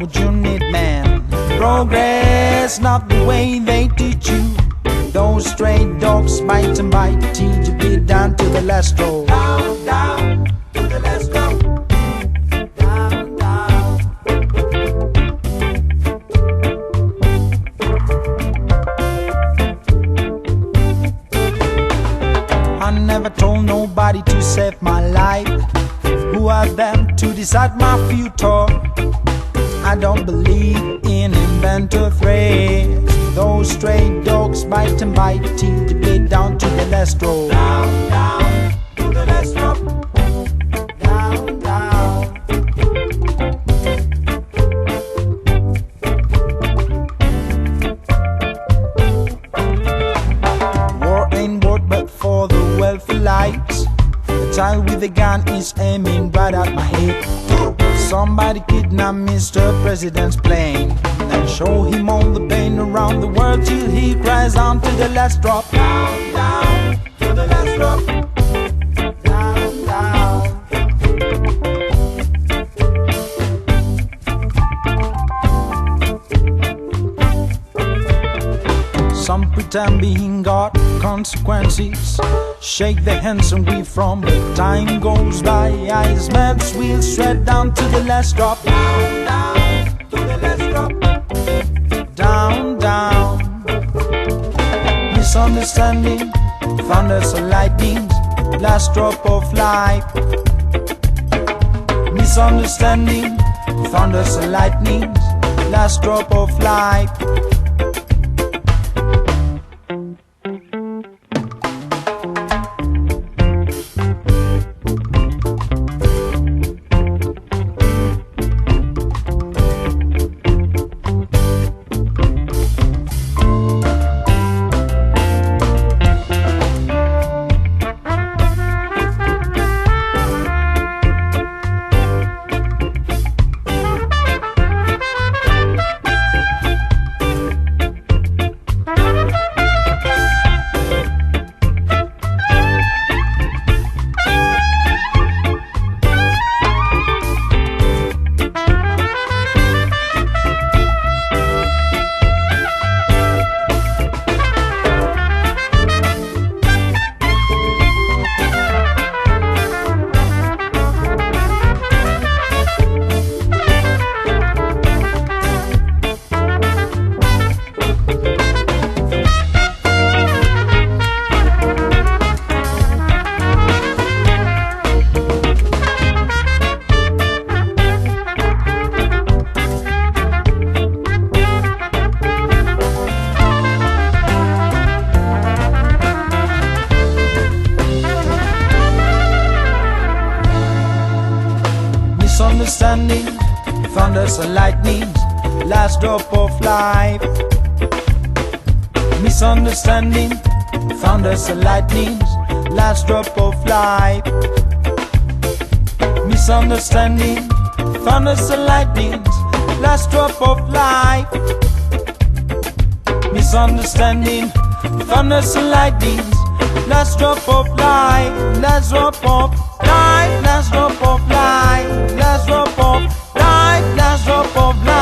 what you need, man. Progress, not the way they teach you. Those stray dogs bite and bite, teach you beat down to the last row. Down, down to the last row. Down, down. I never told nobody to save my life. Who are them to decide my future? I don't believe in inventor phrase. Those stray dogs bite and bite, teeth to get down to the last row. Down, down to the last row. Down, down. War ain't war but for the wealthy lights. The child with the gun is aiming right at my head. Somebody kidnap Mr. President's plane and show him all the pain around the world till he cries down to the last drop. Down, down to the last drop. Down, down. Some pretend being God, consequences. Shake their hands and we from the time goes by. Ice melts, we'll shred down to the last drop. Down, down to the last drop. Down, down. Misunderstanding, thunders and lightnings, last drop of life. Misunderstanding, thunders and lightnings, last drop of life. Misunderstanding, thunders and lightnings, last drop of life. Misunderstanding, thunders and lightnings, last drop of life. Misunderstanding, thunders and lightnings, last drop of life. Misunderstanding, thunders and lightnings, last drop of life, last drop of life, last drop of life, last drop of life, last drop of life.